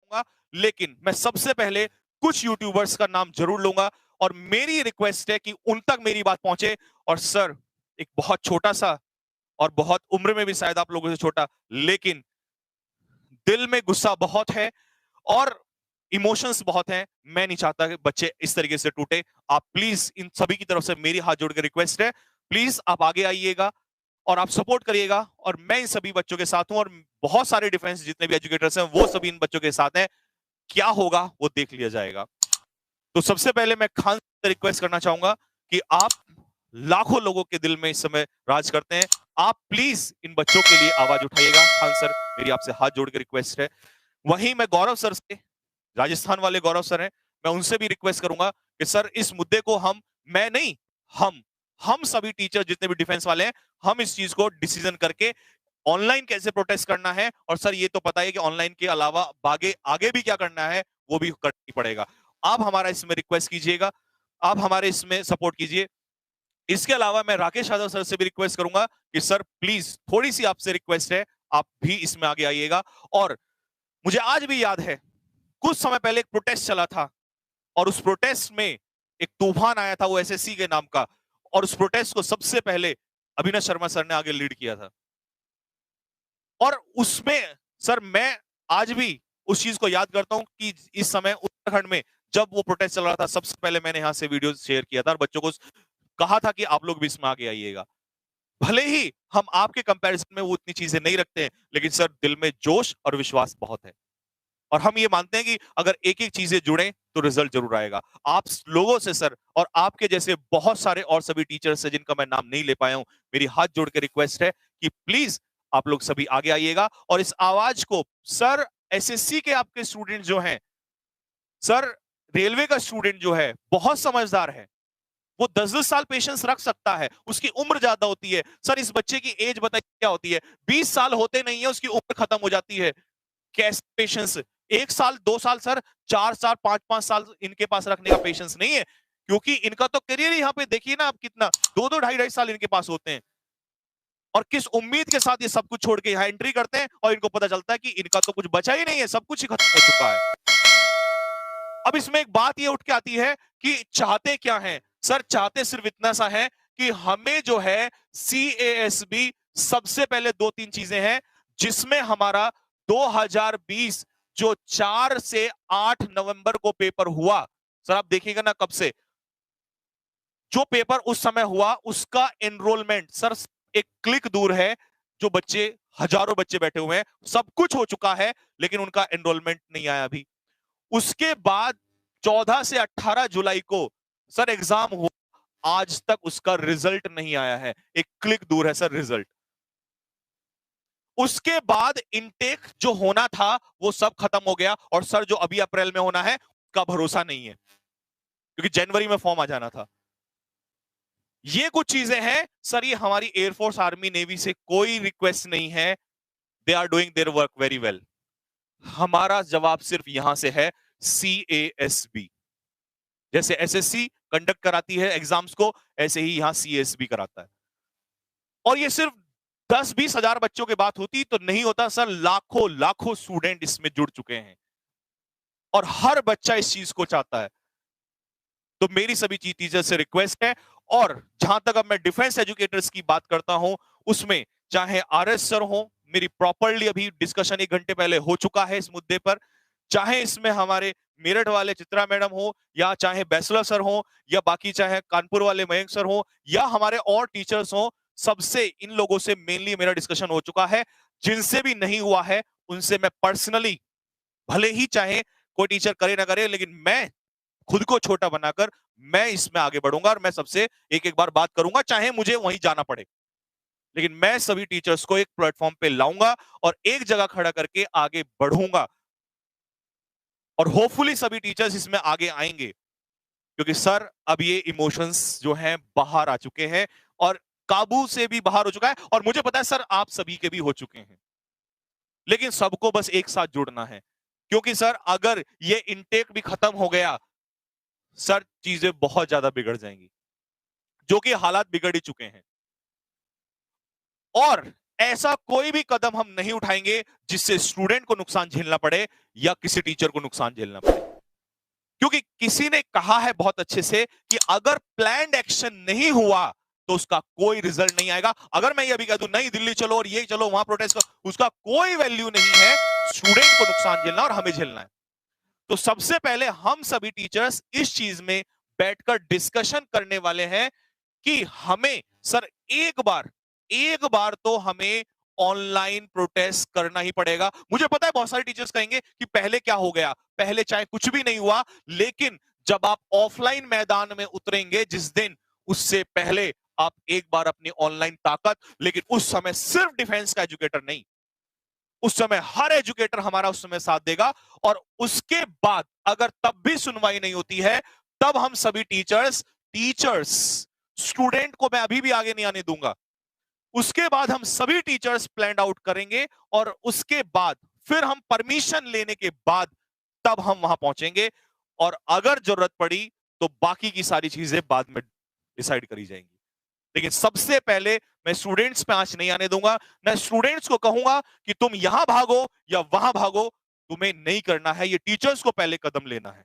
करूंगा, लेकिन मैं सबसे पहले कुछ यूट्यूबर्स का नाम जरूर लूंगा और मेरी रिक्वेस्ट है कि उन तक मेरी बात पहुंचे। और सर, एक बहुत छोटा सा और बहुत उम्र में भी शायद आप लोगों से छोटा, लेकिन दिल में गुस्सा बहुत है और इमोशंस बहुत हैं। मैं नहीं चाहता कि बच्चे इस तरीके से टूटे। आप प्लीज, इन सभी की तरफ से मेरी हाथ जोड़ के रिक्वेस्ट है, प्लीज आप आगे आइएगा और आप सपोर्ट करिएगा। और मैं इन सभी बच्चों के साथ हूं और बहुत सारे डिफेंस जितने भी एजुकेटर्स हैं वो सभी इन बच्चों के साथ हैं। क्या होगा वो देख लिया जाएगा। तो सबसे पहले मैं खान से रिक्वेस्ट करना चाहूंगा कि आप लाखों लोगों के दिल में इस समय राज करते हैं, आप प्लीज इन बच्चों के लिए आवाज उठाइएगा। खान सर, मेरी आपसे हाथ जोड़ के रिक्वेस्ट है। वहीं मैं गौरव सर से, राजस्थान वाले गौरव सर हैं, मैं उनसे भी रिक्वेस्ट करूंगा कि सर इस मुद्दे को मैं नहीं, हम हम सभी टीचर जितने भी डिफेंस वाले हैं, हम इस चीज को डिसीजन करके ऑनलाइन कैसे प्रोटेस्ट करना है। और सर ये तो पता है कि ऑनलाइन के अलावा आगे आगे भी क्या करना है वो भी करना ही पड़ेगा। आप हमारा इसमें रिक्वेस्ट कीजिएगा, आप हमारे इसमें सपोर्ट कीजिए। इसके अलावा मैं राकेश यादव सर से भी रिक्वेस्ट करूंगा कि सर प्लीज, थोड़ी सी आपसे रिक्वेस्ट है, आप भी इसमें आगे आइएगा। और मुझे आज भी याद है, कुछ समय पहले एक प्रोटेस्ट चला था और उस प्रोटेस्ट में एक तूफान आया था, वो एसएससी के नाम का, और उस प्रोटेस्ट को सबसे पहले अभिनव शर्मा सर ने आगे लीड किया था। और उसमें सर मैं आज भी उस चीज को याद करता हूं कि इस समय उत्तराखंड में जब वो प्रोटेस्ट चल रहा था, सबसे पहले मैंने यहां से वीडियो शेयर किया था और बच्चों को कहा था कि आप लोग भी इसमें आगे आइएगा। भले ही हम आपके कंपैरिजन में वो इतनी चीजें नहीं रखते हैं, लेकिन सर दिल में जोश और विश्वास बहुत है और हम ये मानते हैं कि अगर एक एक चीजें जुड़े तो रिजल्ट जरूर आएगा। आप लोगों से सर, और आपके जैसे बहुत सारे और सभी टीचर्स हैं जिनका मैं नाम नहीं ले पाया हूं, मेरी हाथ जोड़ के रिक्वेस्ट है कि प्लीज आप लोग सभी आगे आइएगा और इस आवाज को, सर एसएससी के आपके स्टूडेंट जो हैं, सर रेलवे का स्टूडेंट जो है बहुत समझदार है, वो 10-10 साल पेशेंस रख सकता है, उसकी उम्र ज्यादा होती है। सर इस बच्चे की एज बताइए क्या होती है, 20 साल होते नहीं है उसकी उम्र खत्म हो जाती है। कैसे पेशेंस, 1 साल 2 साल सर, 4 साल 5-5 साल इनके पास रखने का पेशेंस नहीं है, क्योंकि इनका तो करियर यहाँ पे देखिए ना आप, कितना 2-2 ढाई-ढाई साल इनके पास होते हैं और किस उम्मीद के साथ ये सब कुछ छोड़ के यहाँ एंट्री करते हैं और इनको पता चलता है कि इनका तो कुछ बचा ही नहीं है, सब कुछ ही खत्म हो चुका है। अब इसमें एक बात ये उठ के आती है कि चाहते क्या हैं। सर चाहते सिर्फ इतना सा है कि हमें जो है CASB, सबसे पहले 2-3 चीजें हैं जिसमें हमारा 2020 जो 4 से 8 नवंबर को पेपर हुआ, सर आप देखिएगा ना कब से जो पेपर उस समय हुआ उसका एनरोलमेंट सर एक क्लिक दूर है। जो बच्चे, हजारों बच्चे बैठे हुए हैं, सब कुछ हो चुका है लेकिन उनका एनरोलमेंट नहीं आया अभी। उसके बाद 14 से 18 जुलाई को सर एग्जाम हुआ, आज तक उसका रिजल्ट नहीं आया है, एक क्लिक दूर है सर रिजल्ट। उसके बाद इनटेक जो होना था वो सब खत्म हो गया और सर जो अभी अप्रैल में होना है उसका भरोसा नहीं है, क्योंकि जनवरी में फॉर्म आ जाना था। ये कुछ चीजें हैं सर, ये हमारी एयरफोर्स आर्मी नेवी से कोई रिक्वेस्ट नहीं है, they are doing their work very well. हमारा जवाब सिर्फ यहां से है CASB, जैसे एसएससी कंडक्ट कराती है एग्जाम्स को, ऐसे ही यहां CASB कराता है। और ये सिर्फ 10-20 हजार बच्चों की बात होती तो नहीं होता सर, लाखों लाखों स्टूडेंट इसमें जुड़ चुके हैं और हर बच्चा इस चीज को चाहता है। तो मेरी सभी टीचर से रिक्वेस्ट है। और जहां तक अब मैं डिफेंस एजुकेटर्स की बात करता हूं, उसमें चाहे RS सर हो, मेरी प्रॉपरली अभी डिस्कशन 1 घंटे पहले हो चुका है इस मुद्दे पर, चाहे इसमें हमारे मेरठ वाले चित्रा मैडम हो, या चाहे बैचलर सर हो, या बाकी चाहे कानपुर वाले मयंक सर हो, या हमारे और टीचर्स हो, सबसे इन लोगों से मेनली मेरा डिस्कशन हो चुका है। जिनसे भी नहीं हुआ है उनसे मैं पर्सनली, भले ही चाहे कोई टीचर करे ना करे, लेकिन मैं खुद को छोटा बनाकर मैं इसमें आगे बढ़ूंगा और मैं सबसे एक एक बार बात करूंगा, चाहे मुझे वहीं जाना पड़े, लेकिन मैं सभी टीचर्स को एक प्लेटफॉर्म पे लाऊंगा और एक जगह खड़ा करके आगे बढ़ूंगा। और होपफुली सभी टीचर्स इसमें आगे आएंगे, क्योंकि सर अब ये इमोशंस जो हैं बाहर आ चुके हैं और काबू से भी बाहर हो चुका है। और मुझे पता है सर आप सभी के भी हो चुके हैं, लेकिन सबको बस एक साथ जुड़ना है, क्योंकि सर अगर ये इनटेक भी खत्म हो गया सर, चीजें बहुत ज्यादा बिगड़ जाएंगी, जो कि हालात बिगड़ ही चुके हैं। और ऐसा कोई भी कदम हम नहीं उठाएंगे जिससे स्टूडेंट को नुकसान झेलना पड़े या किसी टीचर को नुकसान झेलना पड़े। क्योंकि किसी ने कहा है बहुत अच्छे से कि अगर प्लान्ड एक्शन नहीं हुआ तो उसका कोई रिजल्ट नहीं आएगा। अगर मैं ये अभी कह दूं नहीं दिल्ली चलो और ये चलो वहां प्रोटेस्ट करो, उसका कोई वैल्यू नहीं है। स्टूडेंट को नुकसान झेलना और हमें झेलना है। तो सबसे पहले हम सभी टीचर्स इस चीज में बैठकर डिस्कशन करने वाले हैं कि हमें सर एक बार तो हमें ऑनलाइन प्रोटेस्ट करना ही पड़ेगा। मुझे पता है बहुत सारे टीचर्स कहेंगे कि पहले क्या हो गया, पहले चाहे कुछ भी नहीं हुआ, लेकिन जब आप ऑफलाइन मैदान में उतरेंगे जिस दिन, उससे पहले आप एक बार अपनी ऑनलाइन ताकत, लेकिन उस समय सिर्फ डिफेंस का एजुकेटर नहीं, उस समय हर एजुकेटर हमारा उस समय साथ देगा। और उसके बाद अगर तब भी सुनवाई नहीं होती है, तब हम सभी टीचर्स स्टूडेंट को मैं अभी भी आगे नहीं आने दूंगा। उसके बाद हम सभी टीचर्स प्लान आउट करेंगे और उसके बाद फिर हम परमिशन लेने के बाद तब हम वहां पहुंचेंगे। और अगर जरूरत पड़ी तो बाकी की सारी चीजें बाद में डिसाइड करी जाएंगी। लेकिन सबसे पहले मैं स्टूडेंट्स पे आंच नहीं आने दूंगा। मैं स्टूडेंट्स को कहूंगा कि तुम यहां भागो या वहां भागो, तुम्हें नहीं करना है, ये टीचर्स को पहले कदम लेना है।